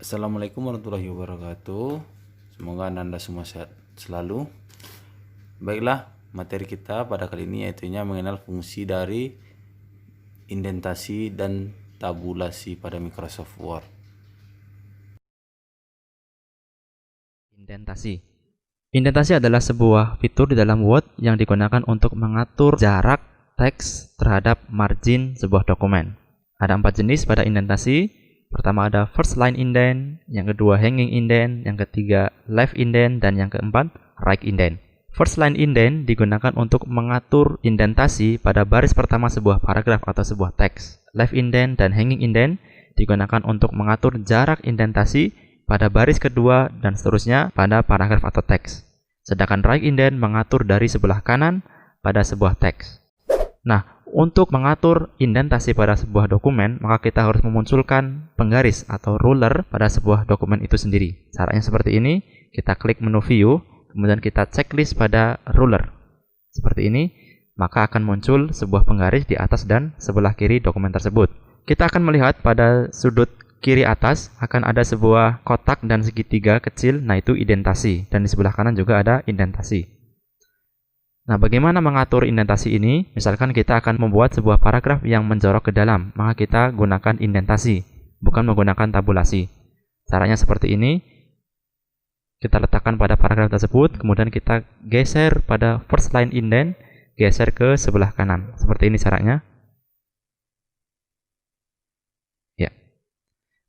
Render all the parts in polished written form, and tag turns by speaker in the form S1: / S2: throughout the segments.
S1: Assalamualaikum warahmatullahi wabarakatuh. Semoga Anda semua sehat selalu. Baiklah, materi kita pada kali ini yaitunya mengenal fungsi dari indentasi dan tabulasi pada Microsoft Word.
S2: Indentasi. Indentasi adalah sebuah fitur di dalam Word yang digunakan untuk mengatur jarak teks terhadap margin sebuah dokumen. Ada 4 jenis pada indentasi. Pertama ada first line indent, yang kedua hanging indent, yang ketiga left indent, dan yang keempat right indent. First line indent digunakan untuk mengatur indentasi pada baris pertama sebuah paragraf atau sebuah teks. Left indent dan hanging indent digunakan untuk mengatur jarak indentasi pada baris kedua dan seterusnya pada paragraf atau teks. Sedangkan right indent mengatur dari sebelah kanan pada sebuah teks. Nah, untuk mengatur indentasi pada sebuah dokumen, maka kita harus memunculkan penggaris atau ruler pada sebuah dokumen itu sendiri. Caranya seperti ini, kita klik menu view, kemudian kita checklist pada ruler. Seperti ini, maka akan muncul sebuah penggaris di atas dan sebelah kiri dokumen tersebut. Kita akan melihat pada sudut kiri atas akan ada sebuah kotak dan segitiga kecil, nah itu indentasi, dan di sebelah kanan juga ada indentasi. Nah, bagaimana mengatur indentasi ini? Misalkan kita akan membuat sebuah paragraf yang menjorok ke dalam, maka kita gunakan indentasi, bukan menggunakan tabulasi. Caranya seperti ini, kita letakkan pada paragraf tersebut, kemudian kita geser pada first line indent, geser ke sebelah kanan. Seperti ini caranya.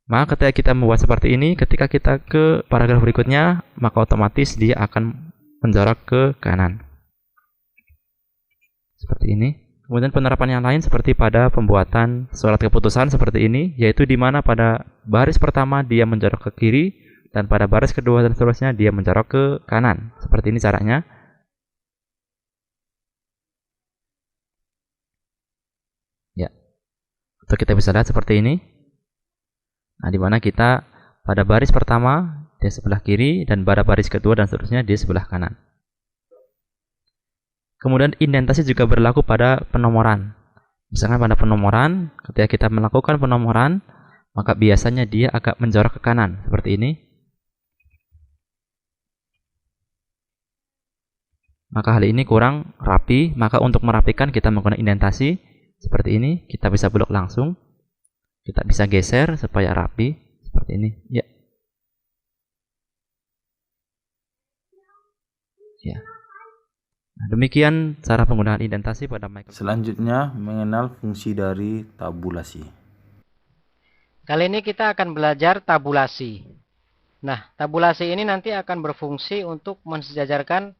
S2: Maka ketika kita membuat seperti ini, ketika kita ke paragraf berikutnya, maka otomatis dia akan menjorok ke kanan. Seperti ini. Kemudian penerapan yang lain seperti pada pembuatan surat keputusan seperti ini, yaitu di mana pada baris pertama dia menjorok ke kiri, dan pada baris kedua dan seterusnya dia menjorok ke kanan. Seperti ini caranya. Ya. Atau kita bisa lihat seperti ini. Nah, di mana kita pada baris pertama di sebelah kiri dan pada baris kedua dan seterusnya di sebelah kanan. Kemudian indentasi juga berlaku pada penomoran. Misalkan pada penomoran, ketika kita melakukan penomoran, maka biasanya dia agak menjorok ke kanan seperti ini. Maka hal ini kurang rapi, maka untuk merapikan kita menggunakan indentasi seperti ini. Kita bisa blok langsung. Kita bisa geser supaya rapi seperti ini. Ya. Ya. Nah, demikian cara penggunaan indentasi pada Microsoft.
S1: Selanjutnya mengenal fungsi dari tabulasi.
S3: Kali ini kita akan belajar tabulasi. Nah, tabulasi ini nanti akan berfungsi untuk mensejajarkan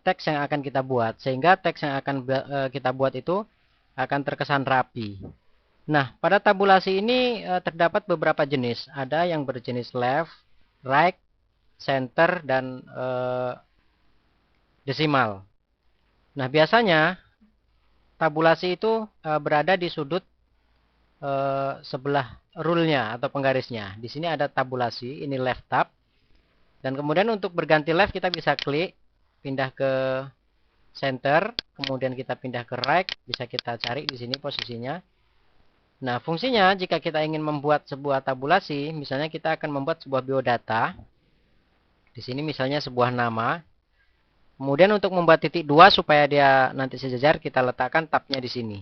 S3: teks yang akan kita buat, sehingga teks yang akan kita buat itu akan terkesan rapi. Nah, pada tabulasi ini terdapat beberapa jenis. Ada yang berjenis left, right, center, dan desimal. Nah, biasanya tabulasi itu berada di sudut sebelah rule-nya atau penggarisnya. Di sini ada tabulasi, ini left tab. Dan kemudian untuk berganti left kita bisa klik, pindah ke center, kemudian kita pindah ke right, bisa kita cari di sini posisinya. Nah, fungsinya jika kita ingin membuat sebuah tabulasi, misalnya kita akan membuat sebuah biodata. Di sini misalnya sebuah nama. Kemudian untuk membuat titik 2 supaya dia nanti sejajar, kita letakkan tabnya di sini.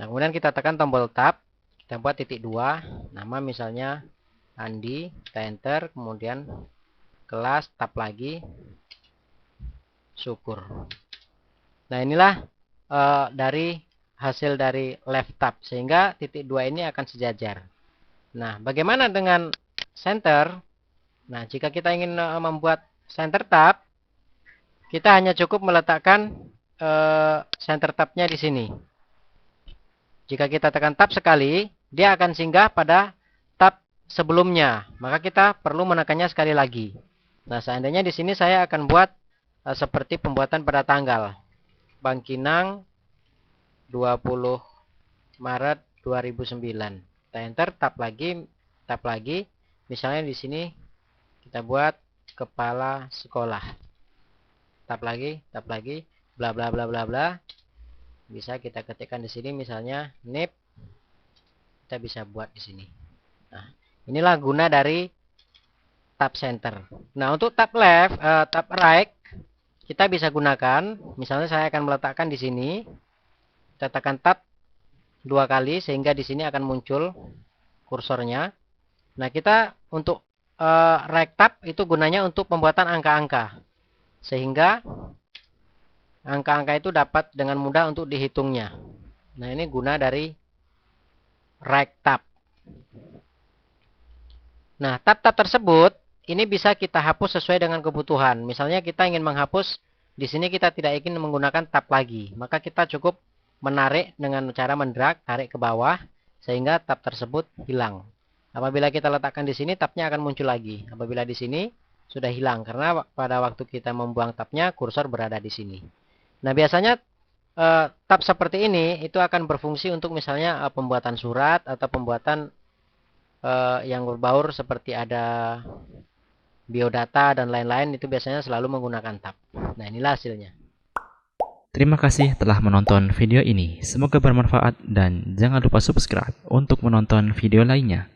S3: Nah, kemudian kita tekan tombol tab, kita buat titik 2, nama misalnya Andi, kita enter, kemudian kelas, tab lagi, syukur. Nah, inilah dari hasil dari left tab, sehingga titik 2 ini akan sejajar. Nah, bagaimana dengan center? Nah, jika kita ingin membuat center tab, kita hanya cukup meletakkan center tabnya di sini. Jika kita tekan tab sekali, dia akan singgah pada tab sebelumnya. Maka kita perlu menekannya sekali lagi. Nah, seandainya di sini saya akan buat seperti pembuatan pada tanggal. Bangkinang 20 Maret 2009. Kita enter, tab lagi. Misalnya di sini kita buat kepala sekolah. Tab lagi, bla bla bla bla bla. Bisa kita ketikkan di sini misalnya NIP. Kita bisa buat di sini. Nah, Inilah guna dari tab center. Nah, untuk tab left, tab right, kita bisa gunakan. Misalnya saya akan meletakkan di sini. Kita tekan tab 2 kali sehingga di sini akan muncul kursornya. Nah, kita untuk right tab itu gunanya untuk pembuatan angka-angka. Sehingga angka-angka itu dapat dengan mudah untuk dihitungnya. Nah, ini guna dari right tab. Nah, tab-tab tersebut ini bisa kita hapus sesuai dengan kebutuhan. Misalnya kita ingin menghapus, di sini kita tidak ingin menggunakan tab lagi. Maka kita cukup menarik dengan cara mendrag, tarik ke bawah, sehingga tab tersebut hilang. Apabila kita letakkan di sini, tabnya akan muncul lagi. Apabila di sini, sudah hilang. Karena pada waktu kita membuang tabnya, kursor berada di sini. Nah, biasanya tab seperti ini, itu akan berfungsi untuk misalnya pembuatan surat, atau pembuatan yang berbaur seperti ada biodata dan lain-lain, itu biasanya selalu menggunakan tab. Nah, inilah hasilnya.
S2: Terima kasih telah menonton video ini. Semoga bermanfaat dan jangan lupa subscribe untuk menonton video lainnya.